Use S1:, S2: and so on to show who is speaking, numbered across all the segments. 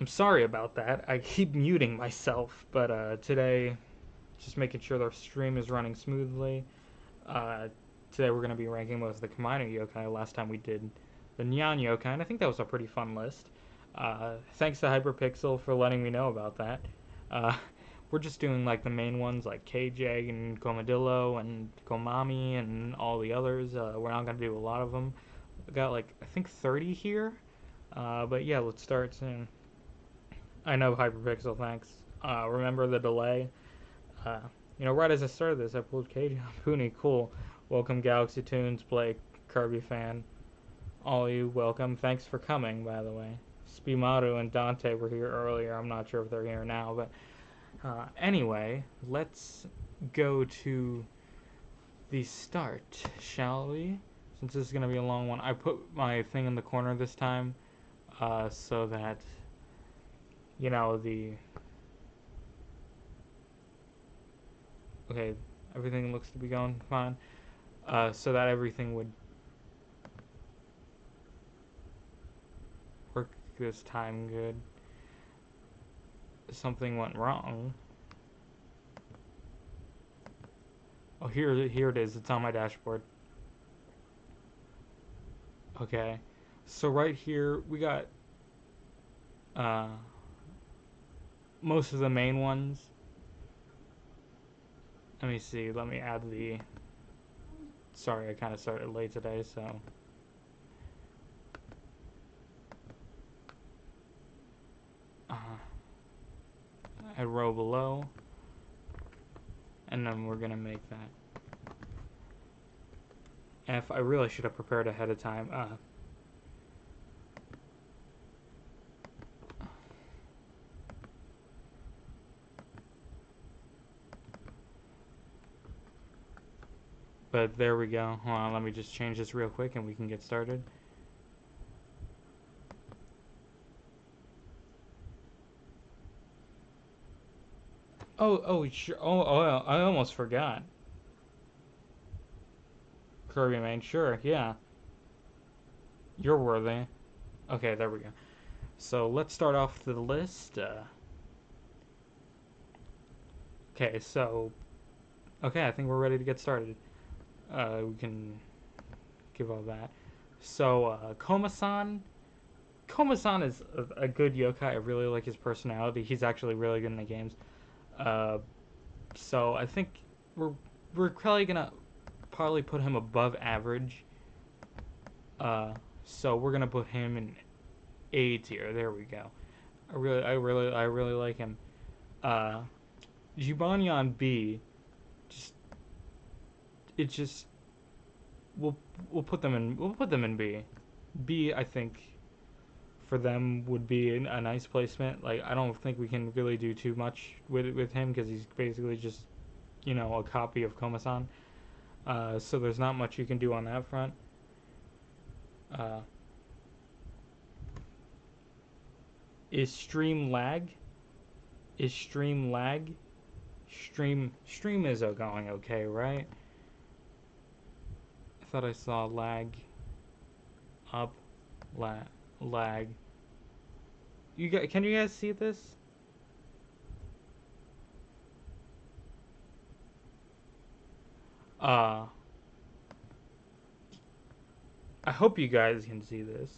S1: I'm sorry about that. I keep muting myself, but today, just making sure the stream is running smoothly. Uh, Today we're going to be ranking most of the Komainu Yo-Kai. Last time we did the Nyan Yokai, and I think that was a pretty fun list. Thanks to Hyperpixel for letting me know about that. Uh, we're just doing like the main ones like KJ and Komadillo and Komami and all the others. We're not going to do a lot of them. We got like, I think 30 here. But yeah, let's start soon. I know Hyperpixel, thanks. Remember the delay? Uh, right as I started this, I pulled KJ Puni. Cool. Welcome, Galaxy Tunes, Blake, Kirby fan. All you, welcome. Thanks for coming, by the way. Spimaru and Dante were here earlier. I'm not sure if they're here now, but anyway, let's go to the start, shall we? Since this is going to be a long one, I put my thing in the corner this time so that, the... Okay, everything looks to be going fine. So that everything would work this time good. Something went wrong. Oh, here it is. It's on my dashboard. Okay, so right here we got most of the main ones. Let me see. Let me add the. Sorry, I kind of started late today, so. Add row below, and then we're gonna make that F. I really should have prepared ahead of time. But there we go. Hold on, let me just change this real quick and we can get started. Oh, sure. Oh, I almost forgot. Kirby main, sure, yeah. You're worthy. Okay, there we go. So let's start off the list. Okay, so... Okay, I think we're ready to get started. We can give all that. So, Koma-san. Koma-san is a good yokai. I really like his personality. He's actually really good in the games. So I think we're probably gonna put him above average. So we're gonna put him in A tier. There we go. I really like him. Jibanyan B. We'll put them in B. B, I think, for them would be a nice placement. Like, I don't think we can really do too much with him because he's basically just, a copy of Koma-san. So there's not much you can do on that front. Is stream lag? Stream is going okay, right? I thought I saw lag. Up, lag. Can you guys see this? I hope you guys can see this.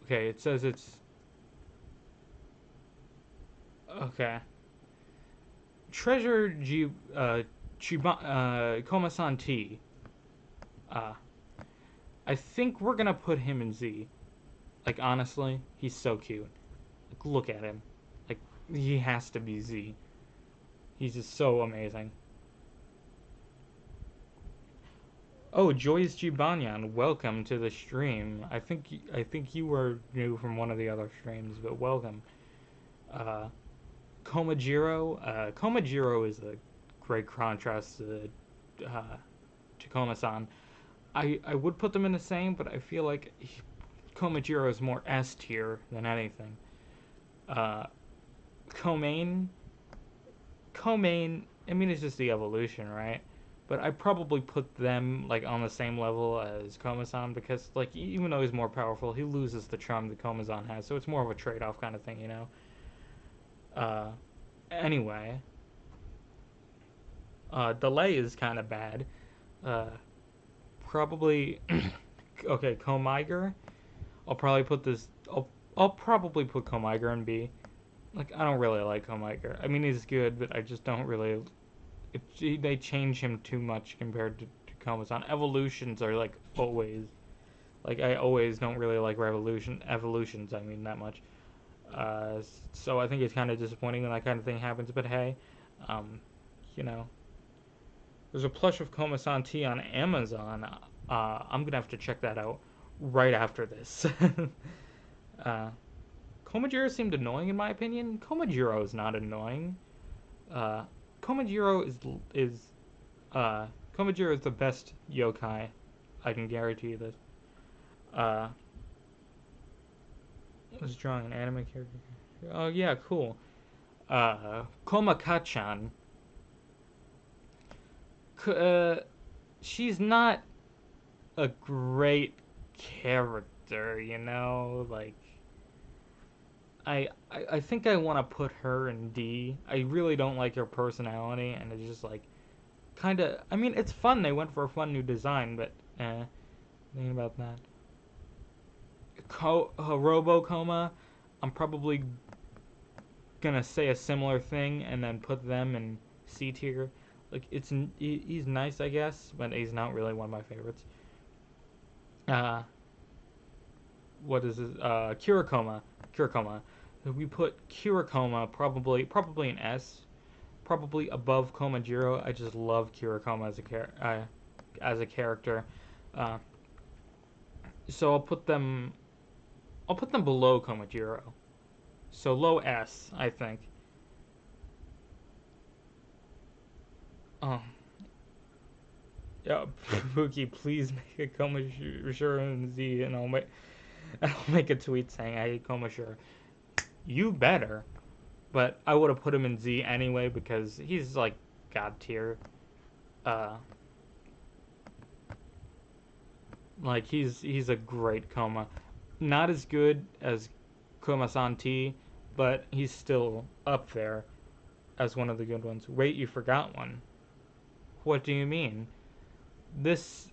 S1: Okay, it says it's... Okay. Treasure Koma-san T. I think we're gonna put him in Z. Like, honestly, he's so cute. Like, look at him. Like, he has to be Z. He's just so amazing. Oh, Joyce G. Banyan, welcome to the stream. I think you were new from one of the other streams, but welcome. Komajiro. Komajiro is a great contrast to Koma-san. I would put them in the same, but I feel like Komajiro is more S tier than anything. Komainu. I mean, it's just the evolution, right? but I probably put them like on the same level as Komasan because like even though he's more powerful, he loses the charm that Komazan has, so it's more of a trade-off kind of thing, you know. Uh, anyway, delay is kind of bad. Uh, probably okay. Komiger. I'll probably put this. I'll probably put Komiger in B. Like I don't really like Komiger. I mean he's good, but I just don't really. They change him too much compared to Komasan. Evolutions are like always. Like I always don't really like evolutions. I mean that much. So I think it's kind of disappointing when that kind of thing happens. But hey, um, you know, there's a plush of Komasan T on Amazon. I'm gonna have to check that out right after this. uh, Komajiro seemed annoying in my opinion. Komajiro is not annoying. Uh, Komajiro Komajiro is the best yokai. I can guarantee you this. Uh, was drawing an anime character. Oh yeah, cool. Komaka-chan. She's not a great character, you know. Like, I think I want to put her in D. I really don't like her personality, and it's just like, kind of. I mean, it's fun. They went for a fun new design, but thinking about that. Robocoma, I'm probably gonna say a similar thing and then put them in C tier. Like he's nice, I guess, but he's not really one of my favorites. What is this? Kirakoma. We put Kirakoma probably an S, probably above Komajiro. I just love Kirakoma as a character. Uh, so I'll put them below Komajiro. So low S, I think. Oh. Yeah, Pookie, please make a Komashura in Z, and I'll make a tweet saying I hate Komashura. You better, but I would have put him in Z anyway because he's like god tier. Like he's a great Koma, not as good as Koma-san T, but he's still up there as one of the good ones. Wait, you forgot one. What do you mean? This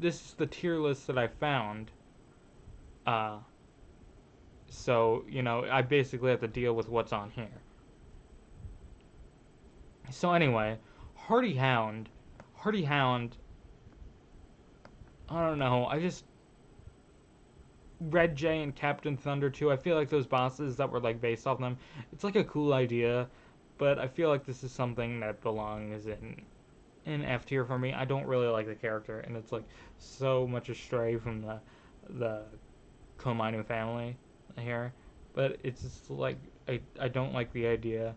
S1: is the tier list that I found. So, you know, I basically have to deal with what's on here. So anyway, Hardy Hound, I don't know, Red J and Captain Thunder too, I feel like those bosses that were like based off them, it's like a cool idea, but I feel like this is something that belongs in F tier for me. I don't really like the character, and it's like so much astray from the Komainu family here, but it's just like I don't like the idea.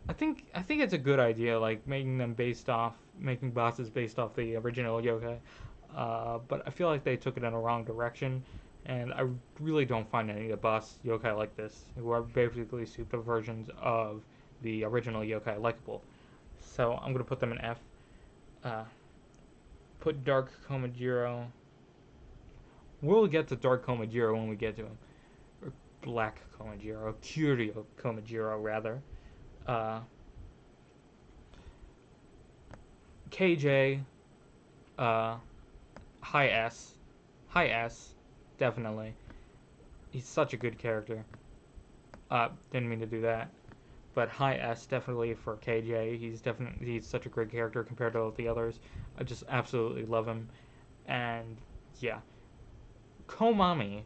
S1: I think it's a good idea, like making bosses based off the original yokai. But I feel like they took it in a wrong direction, and I really don't find any of the boss yokai like this, who are basically super versions of the original yokai likable. So I'm gonna put them in F. Put Dark Komajiro. We'll get to Dark Komajiro when we get to him. Or Black Komajiro, Curio Komajiro rather. KJ, high S, definitely. He's such a good character. Didn't mean to do that, but high S definitely for KJ. He's such a great character compared to all the others. I just absolutely love him, and yeah. Komami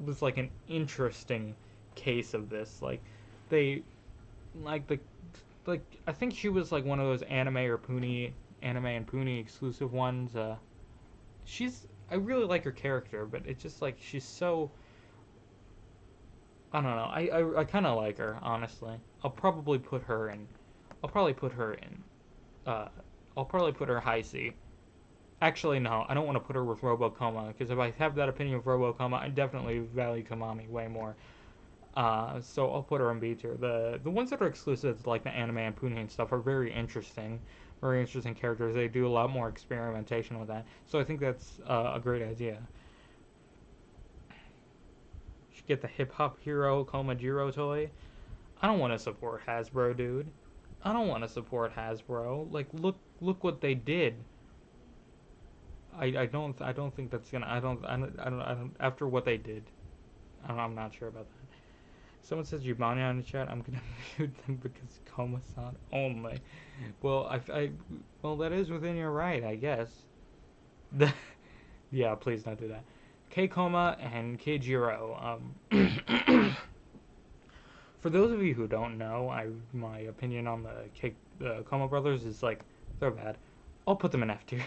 S1: was like an interesting case of this. Like they like the like I think she was like one of those anime and Puni exclusive ones. I really like her character, but it's just like she's so I don't know. I kind of like her, honestly. I'll probably put her in uh I'll probably put her high C. Actually, no, I don't want to put her with Robocoma, because if I have that opinion of Robocoma, I definitely value Komami way more. So I'll put her in B tier. The ones that are exclusive, like the anime and Pune and stuff, are very interesting, very interesting characters. They do a lot more experimentation with that. So I think that's a great idea. You should get the hip hop hero Komajiro toy. I don't want to support Hasbro, dude. I don't want to support Hasbro. Like, look what they did. I don't think that's gonna. I don't. After what they did, I'm not sure about that. Someone says Yubani on the chat. I'm gonna mute them because Koma-san only. Well, well, that is within your right, I guess. Yeah, please don't do that. K Koma and K Jiro. For those of you who don't know, my opinion on the Koma brothers is like they're bad. I'll put them in F tier.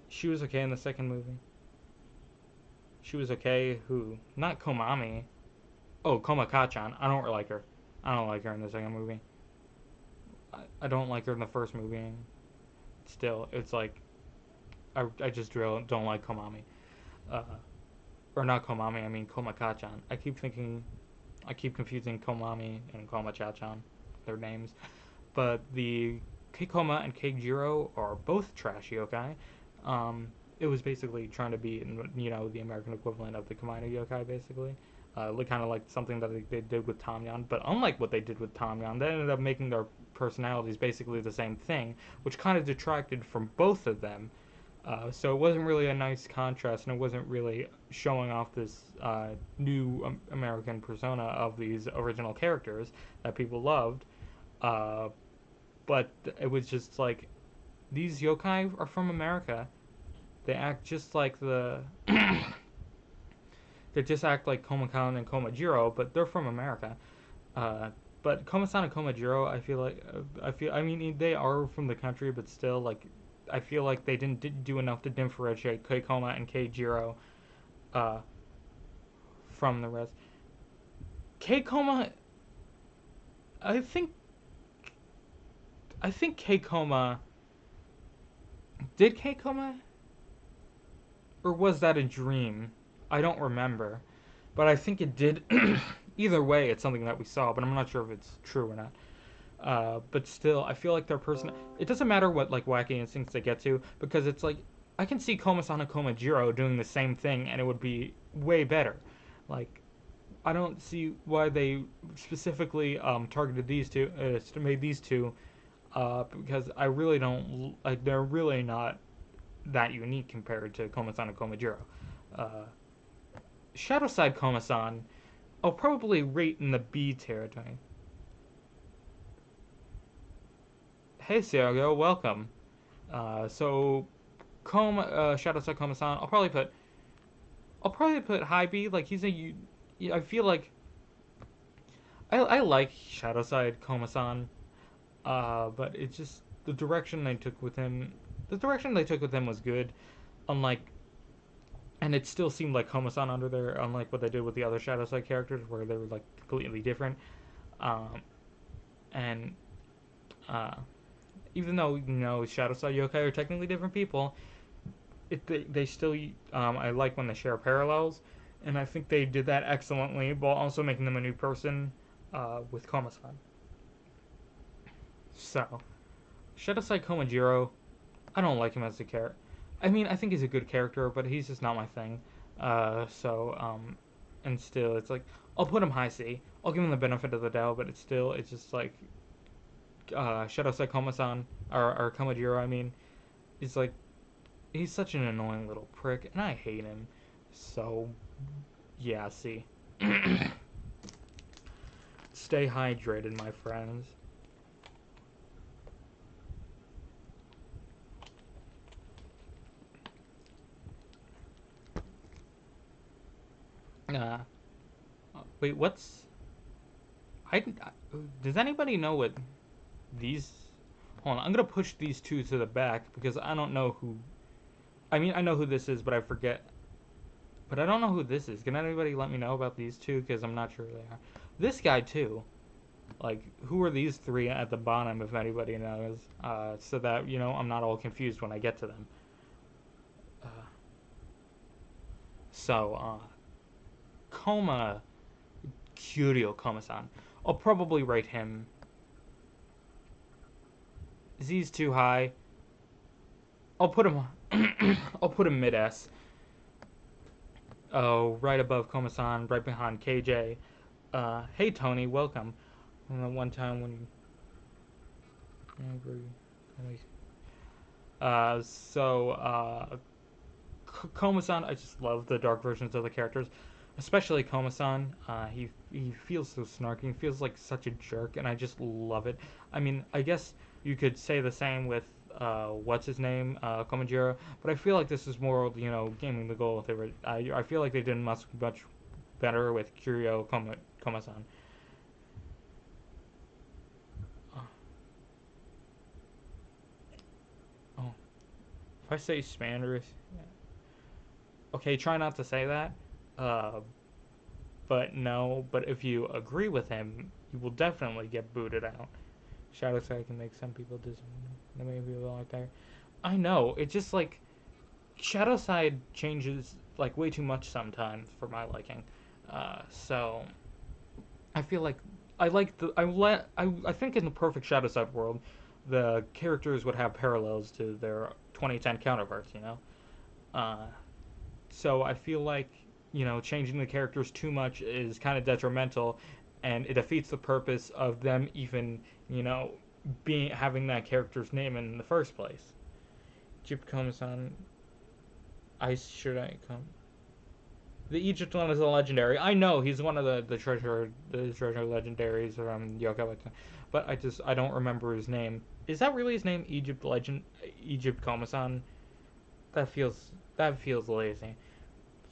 S1: She was okay in the second movie. She was okay. Who? Not Komami. Oh, Komaka-chan. I don't like her. I don't like her in the second movie. I don't like her in the first movie. Still, it's like I just don't like Komami. Or not Komami. I mean Komaka-chan. I keep confusing Komami and Komacha-chan, their names. But the Keikoma and Keijiro are both trash yokai. It was basically trying to be, the American equivalent of the Komainu Yo-Kai, basically. Kind of like something that they did with Tamyan. But unlike what they did with Tamyan, they ended up making their personalities basically the same thing, which kind of detracted from both of them. So it wasn't really a nice contrast, and it wasn't really showing off this new American persona of these original characters that people loved. But it was just like, these yokai are from America. They act just like they just act like Komakan and Komajiro, but they're from America. But Komasan and Komajiro, I mean, they are from the country, but still, like, I feel like they didn't do enough to differentiate Keikoma and Keijiro from the rest. Keikoma, I think Keikoma, did Keikoma, or was that a dream? I don't remember, but I think it did. Either way, it's something that we saw, but I'm not sure if it's true or not. But still, I feel like their person. It doesn't matter what like wacky instincts they get to, because it's like I can see Komasan and Komajiro doing the same thing, and it would be way better. Like, I don't see why they specifically targeted these two, made these two, because I really don't like. They're really not that unique compared to Komasan and Komajiro. Shadowside Komasan, I'll probably rate in the B territory. Hey Sergio, welcome. So Shadowside Komasan, I'll probably put high B. Like I feel like I like Shadowside Komasan, but it's just the direction they took with him. The direction they took with him was good, unlike. And it still seemed like Komasan under there, unlike what they did with the other Shadowside characters, where they were like completely different. And even though Shadowside Yokai are technically different people, they still I like when they share parallels, and I think they did that excellently, while also making them a new person with Komasan. So, Shadowside Komajiro, I don't like him as a character. I mean, I think he's a good character, but he's just not my thing. And still, it's like, I'll put him high C. I'll give him the benefit of the doubt, but it's just like, Shadowside Komasan, or Komajiro, I mean, is like, he's such an annoying little prick, and I hate him. So, yeah, C. Stay hydrated, my friends. Wait, what's... Does anybody know what these... Hold on, I'm gonna push these two to the back, because I don't know who... I mean, I know who this is, but I forget. But I don't know who this is. Can anybody let me know about these two? Because I'm not sure who they are. This guy, too. Like, who are these three at the bottom, if anybody knows? So that, I'm not all confused when I get to them. Koma Kyuryo Koma-san. I'll probably rate him Z's too high. I'll put him. I'll put him mid S. Oh, right above Komasan, right behind KJ. Hey Tony, welcome. One time when you Komasan, I just love the dark versions of the characters, especially Komasan. He feels so snarky, he feels like such a jerk, and I just love it. I mean, I guess you could say the same with what's his name, Komajiro, but I feel like this is more, gaming the goal with it. I feel like they did much better with Komasan. Oh, if I say Spanders, okay, try not to say that. Uh, but no, but if you agree with him, you will definitely get booted out. Shadowside can make some people there may be a lot there. I know, it's just like Shadowside changes like way too much sometimes for my liking. So I feel like I think in the perfect Shadowside world, the characters would have parallels to their 2010 counterparts. Uh, so I feel like changing the characters too much is kind of detrimental, and it defeats the purpose of them even being having that character's name in the first place. Egypt comes on. I come. The Egypt one is a legendary. I know he's one of the treasure legendaries from Yokai, but I don't remember his name. Is that really his name? Egypt Komasan? That feels lazy.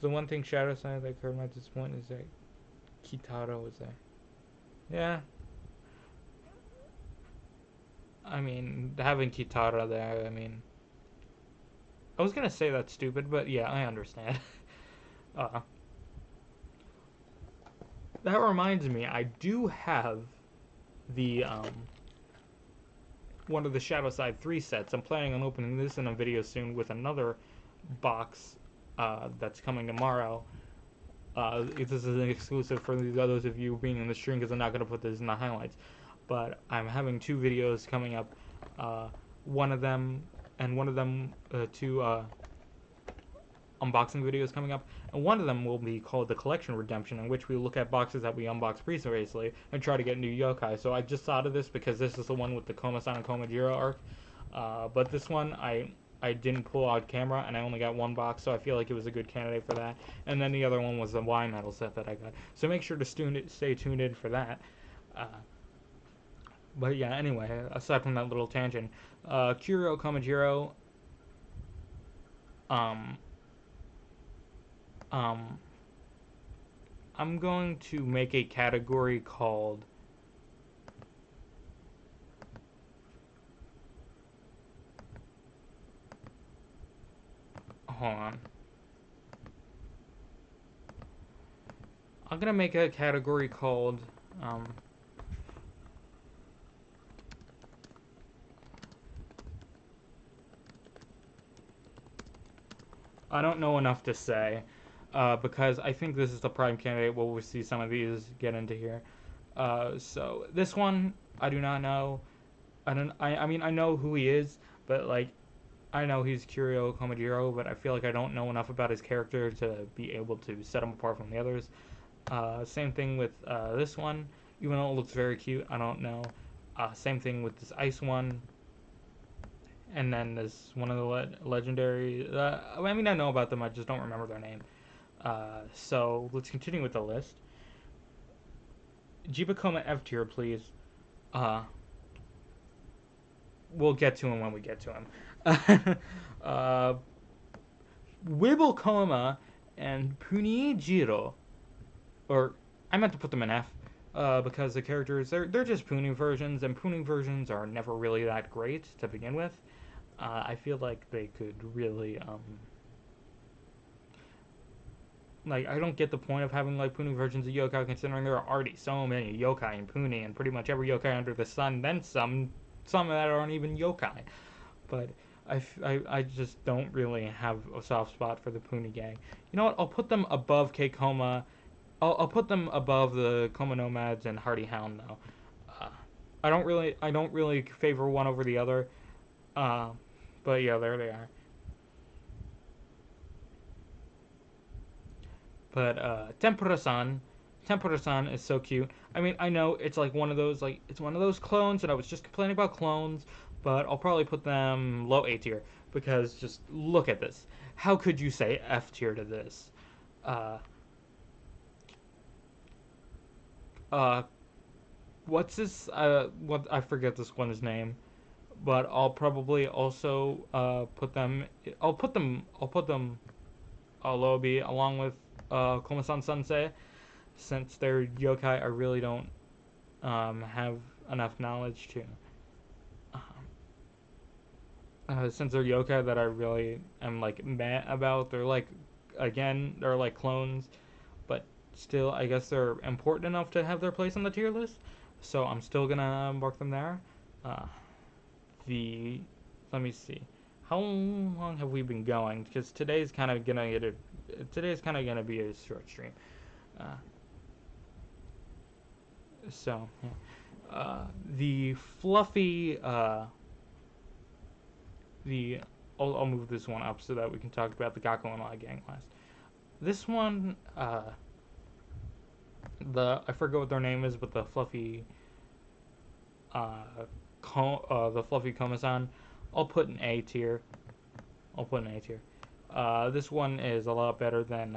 S1: The one thing Shadowside that occurred at this point is that Kitaro was there. Yeah. I mean, having Kitara there, I was gonna say that's stupid, but yeah, I understand. uh, that reminds me, I do have the, one of the Shadowside 3 sets. I'm planning on opening this in a video soon with another box, that's coming tomorrow. This is an exclusive for those of you being in the stream because I'm not going to put this in the highlights. But I'm having 2 videos coming up. One of them, two unboxing videos coming up. And one of them will be called the Collection Redemption, in which we look at boxes that we unboxed previously and try to get new yokai. So I just thought of this because this is the one with the Komasan and Komajiro arc. But this one, I didn't pull out camera, and I only got 1 box, so I feel like it was a good candidate for that. And then the other one was the Y metal set that I got. So make sure to stay tuned in for that. But yeah, anyway, aside from that little tangent, Kuro Komajiro, I'm going to make a category called hold on. I'm gonna make a category called I don't know enough to say, because I think this is the prime candidate where we'll see some of these get into here. So this one, I do not know. I mean, I know who he is, but like, I know he's Kuro Komajiro, but I feel like I don't know enough about his character to be able to set him apart from the others. Same thing with this one, even though it looks very cute, I don't know. Same thing with this ice one. And then there's one of the legendary. I mean, I know about them. I just don't remember their name. So let's continue with the list. Jibakoma F tier, please. We'll get to him when we get to him. Wibble and Punijiro, or I meant to put them in F. Because the characters, they're just Puni versions, and Puni versions are never really that great to begin with. I feel like they could really, like, I don't get the point of having, like, Puni versions of yokai, considering there are already so many yokai in Puni, and pretty much every yokai under the sun, then some that aren't even yokai. But I just don't really have a soft spot for the Puni gang. You know what, I'll put them above Keikoma. I'll put them above the Koma Nomads and Hardy Hound, though. I don't really favor one over the other. Uh, but yeah, there they are. But Tempura-san is so cute. I mean, I know it's like one of those it's one of those clones, and I was just complaining about clones, but I'll probably put them low A tier because just look at this. How could you say F tier to this? Uh, uh, what's this? What I forget this one's name, but I'll probably also put them. I'll put them low B along with Komasan Sensei, since they're yokai. I really don't have enough knowledge to. Since they're yokai that I really am like meh about. They're like, again, they're like clones, but still, I guess they're important enough to have their place on the tier list. So I'm still gonna mark them there. Uh, the Let me see, how long have we been going? Because today's kind of gonna be a short stream. Uh, so yeah. The fluffy the I'll move this one up so that we can talk about the Gakko and La Gang last. This one, I forget what their name is, but uh, the fluffy Komasan, I'll put an A tier. I'll put an A tier. This one is a lot better than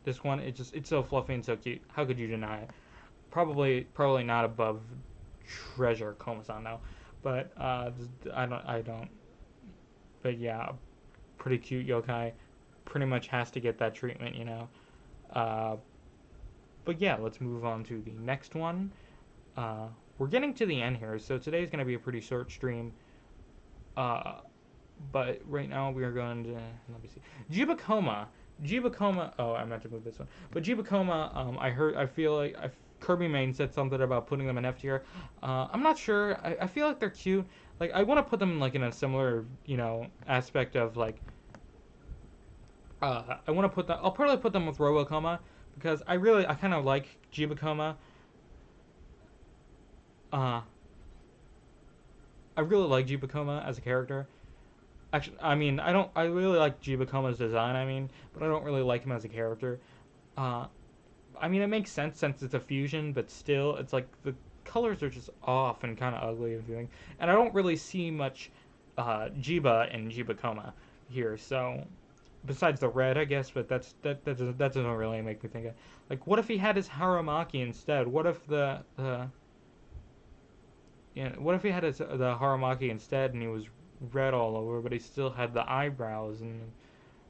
S1: this one. It's so fluffy and so cute. How could you deny it? Probably not above Treasure Komasan though, but I don't. But yeah, pretty cute yokai. Pretty much has to get that treatment, you know. Uh, but yeah, let's move on to the next one. We're getting to the end here, so today's going to be a pretty short stream. Uh, but right now we are going to, let me see, Jibakoma. Jibakoma. Oh, I meant to move this one. But Jibakoma, I feel like Kirby Main said something about putting them in F tier. I'm not sure. I feel like they're cute. Like I want to put them like in a similar, aspect of like. I want to put them. I'll probably put them with Robokoma because I kind of like Jibakoma. Uh, I really like Jibakoma as a character. Actually, I mean, I really like Jibakoma's design. I mean, but I don't really like him as a character. Uh, I mean, it makes sense since it's a fusion, but still, it's like the colors are just off and kind of ugly and everything. And I don't really see much Jiba in Jibakoma here. So, besides the red, I guess, but that doesn't really make me think of, like, what if he had his Haramaki instead? What if what if he had the Haramaki instead and he was red all over, but he still had the eyebrows and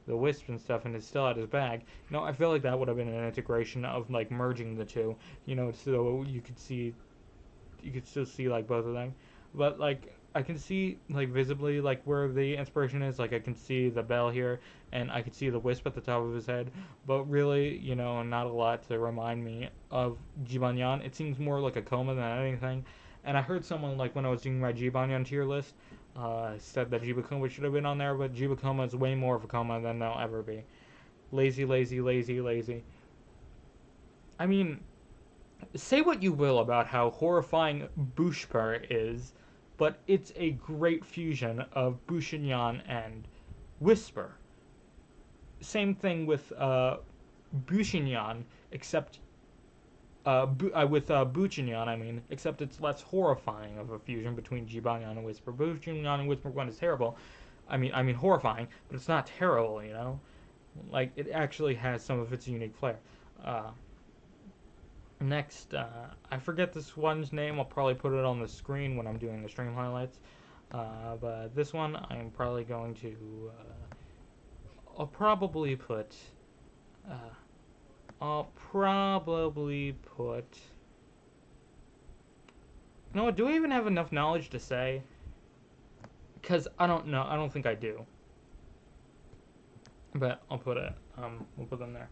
S1: the wisp and stuff, and it still had his bag. I feel like that would have been an integration of like merging the two. So you could still see like both of them, but like I can see like visibly like where the inspiration is. Like I can see the bell here, and I can see the wisp at the top of his head. But really, not a lot to remind me of Jibanyan. It seems more like a coma than anything. And I heard someone like when I was doing my Jibanyan tier list, said that Jibakoma should have been on there, but Jibakoma is way more of a coma than they'll ever be. Lazy, lazy, lazy, lazy. I mean, say what you will about how horrifying Bushper is, but it's a great fusion of Bushinyan and Whisper. Same thing with Bushinyan, except with Buchinyan, I mean, except it's less horrifying of a fusion between Jibanyan and Whisper. Buchinyan and Whisper 1 is terrible. I mean horrifying, but it's not terrible, Like, it actually has some of its unique flair. Next, I forget this one's name. I'll probably put it on the screen when I'm doing the stream highlights. But this one, I'm probably going to... I'll probably put... You know what, do I even have enough knowledge to say? Because I don't know. I don't think I do. But I'll put it. We'll put them there.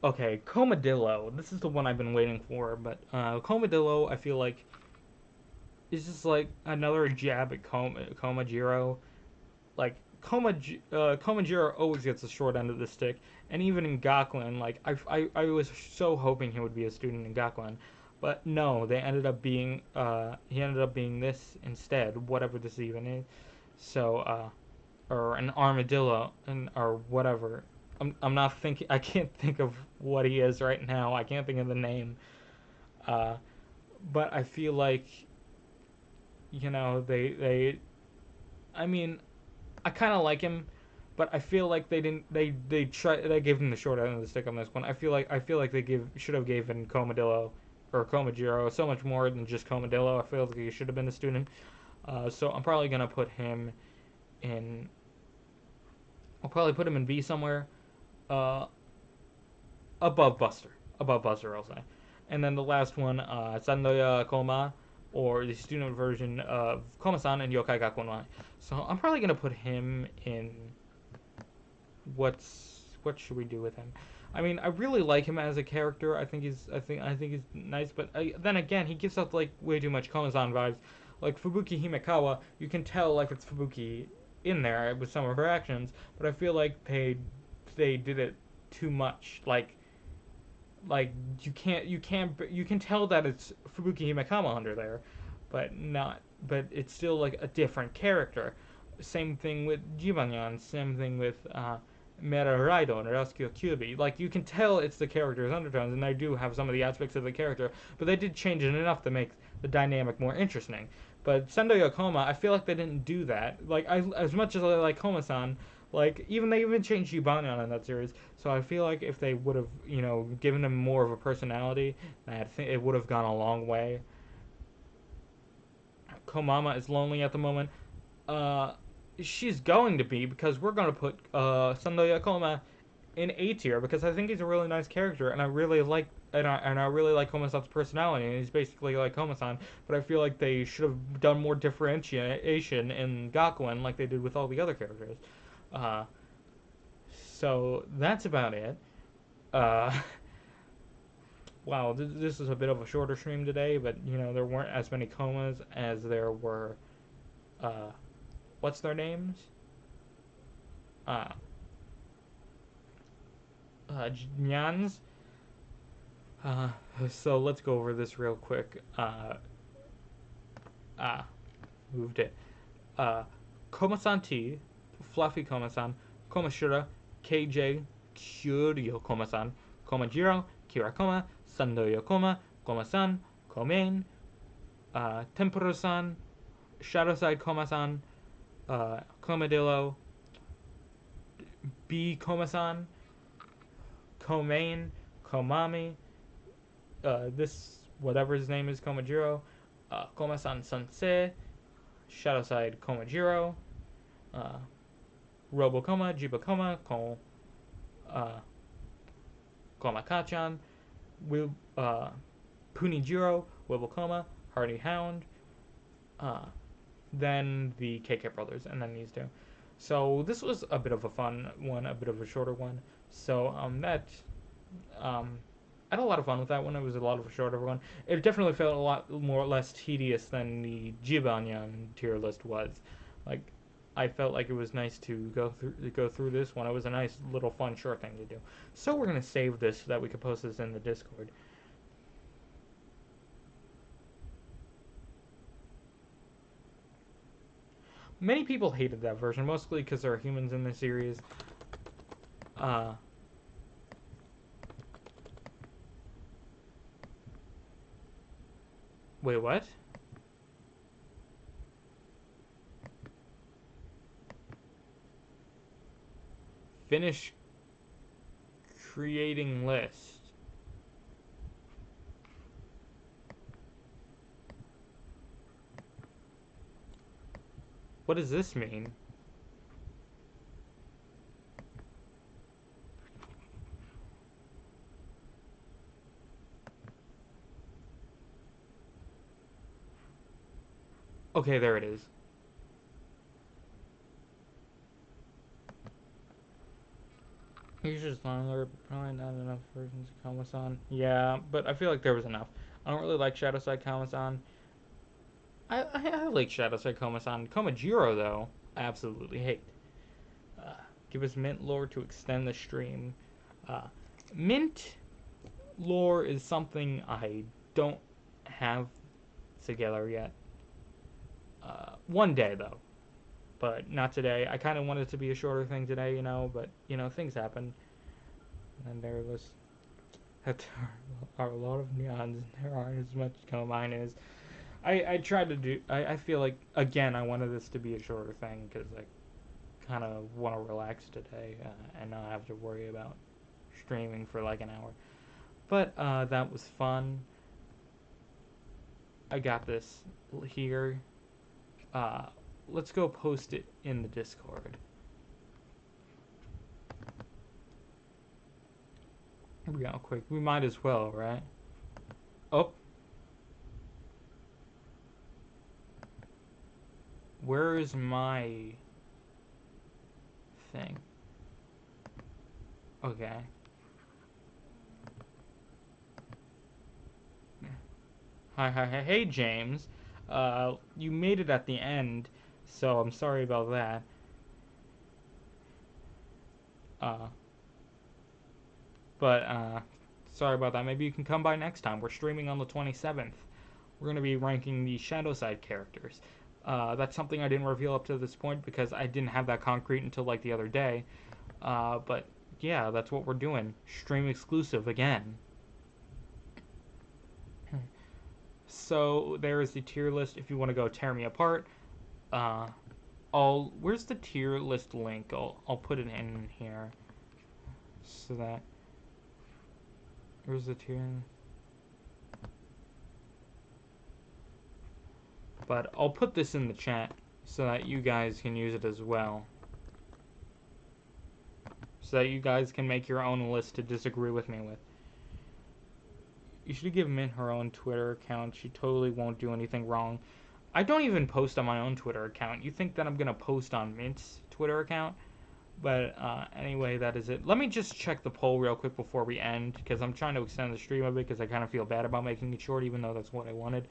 S1: Okay, Comadillo. This is the one I've been waiting for, but Comadillo, I feel like, is just like another jab at Komajiro. Like, Komajiro always gets the short end of the stick, and even in Gakuen, like, I was so hoping he would be a student in Gakuen, But no, they ended up being he ended up being this instead, whatever this even is. So or an armadillo and or whatever. I'm not thinking. I can't think of what he is right now. I can't think of the name. Uh, but I feel like they. I mean, I kind of like him, but I feel like they didn't. They gave him the short end of the stick on this one. I feel like they should have given Komadillo or Komajiro so much more than just Komadillo. I feel like he should have been a student. So I'm probably gonna put him in. I'll probably put him in B somewhere. Uh, above Buster. Above Buster, I'll say. And then the last one, Sandoya Koma, or the student version of Koma-san and Yokai Gakonai. So I'm probably gonna put him in. What should we do with him? I mean, I really like him as a character. I think he's nice, but then again, he gives off like way too much Koma-san vibes. Like Fubuki Himekawa, you can tell like it's Fubuki in there with some of her actions, but I feel like they did it too much. Like you can tell that it's Fubuki Himekawa under there, but it's still like a different character. Same thing with Jibanyan, same thing with Mera Raido and Rescue Kyubi. Like you can tell it's the character's undertones, and they do have some of the aspects of the character, but they did change it enough to make the dynamic more interesting. But Sendo Yokoma, I feel like they didn't do that. Like as much as I like Koma-san, like they even changed Yubanyan in that series. So I feel like if they would have, given him more of a personality, I think it would have gone a long way. Komama is lonely at the moment. Uh, she's going to be because we're going to put Sando Yakoma in A tier because I think he's a really nice character and I really like I really like Koma-san's personality and he's basically like Koma-san, but I feel like they should have done more differentiation in Gakuen like they did with all the other characters. Uh, so that's about it. Uh, wow, this is a bit of a shorter stream today, but there weren't as many comas as there were. Uh, what's their names? Uh, Nyans. Uh, so let's go over this real quick. Moved it. Koma-san T, Fluffy Koma-san, Komashura, KJ, Kyuryo Koma-san, Komajiro, Kirakoma, Sando Yokoma, Koma-san, Komain, Tempuro-san, Shadowside Koma-san, Komadillo, B Koma-san, Komain, Komami, this whatever his name is, Komajiro, Koma-san Sensei, Shadowside Komajiro, Robokoma, Jibakoma, Komakachan, Punijiro, Wibokoma, Hardy Hound, then the KK brothers, and then these two. So this was a bit of a fun one, a bit of a shorter one. So I had a lot of fun with that one. It was a lot of a shorter one. It definitely felt a lot more less tedious than the Jibanyan tier list was. Like I felt like it was nice to go through this one. It was a nice little fun short thing to do. So we're gonna save this so that we can post this in the Discord. Many people hated that version, mostly because there are humans in the series. Wait, what? Finish creating list. What does this mean? Okay, there it is. He's just longer, but probably not enough versions of Kama-san. Yeah, but I feel like there was enough. I don't really like Shadowside Kama-san. I like Shadowside Kama-san. Komajiro, though, absolutely hate. Give us Mint lore to extend the stream. Mint lore is something I don't have together yet. One day though, but not today. I kind of wanted it to be a shorter thing today, but things happen, and there was are a lot of neons. There aren't as much Komainu's. I tried to do. I feel like again I wanted this to be a shorter thing because I kind of want to relax today and not have to worry about streaming for like an hour. But that was fun. I got this here. Let's go post it in the Discord. Here we go, quick. We might as well, right? Oh. Where is my thing? Okay. Hey, James. You made it at the end, so I'm sorry about that. Sorry about that. Maybe you can come by next time. We're streaming on the 27th. We're going to be ranking the shadow side characters. That's something I didn't reveal up to this point because I didn't have that concrete until like the other day. But yeah, that's what we're doing. Stream exclusive again. So there is the tier list if you want to go tear me apart. Where's the tier list link? I'll put it in here. So that where's the tier? But I'll put this in the chat so that you guys can use it as well. So that you guys can make your own list to disagree with me with. You should give Mint her own Twitter account. She totally won't do anything wrong. I don't even post on my own Twitter account. You think that I'm going to post on Mint's Twitter account? But anyway, that is it. Let me just check the poll real quick before we end, because I'm trying to extend the stream a bit because I kind of feel bad about making it short, even though that's what I wanted.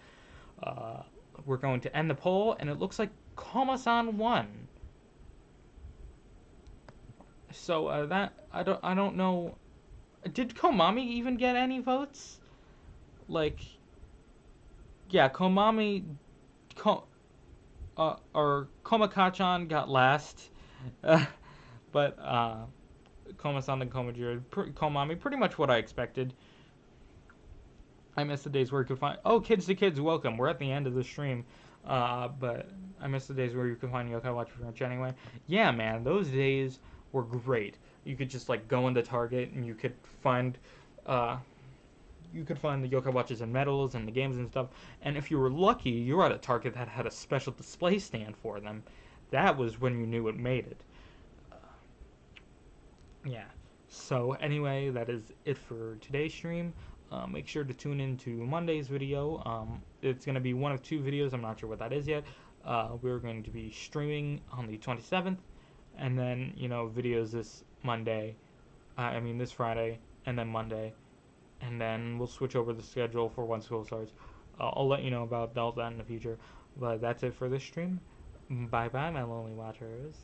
S1: We're going to end the poll, and it looks like Koma-san won. So that I don't know. Did Komami even get any votes? Like, yeah, or Komaka-chan got last, but Koma-san and Komami, pretty much what I expected. I miss the days where you could find... Oh, kids to kids, welcome. We're at the end of the stream. But I miss the days where you could find Yokai Watch for much anyway. Yeah, man, those days were great. You could just, like, go into Target and you could find... you could find the Yokai Watches and medals and the games and stuff. And if you were lucky, you were at a Target that had a special display stand for them. That was when you knew it made it. Yeah. So, anyway, that is it for today's stream. Make sure to tune in to Monday's video. It's going to be one of two videos. I'm not sure what that is yet. We're going to be streaming on the 27th. And then, videos this Monday. This Friday. And then Monday. And then we'll switch over the schedule for when school starts. I'll let you know about that in the future. But that's it for this stream. Bye-bye, my lonely watchers.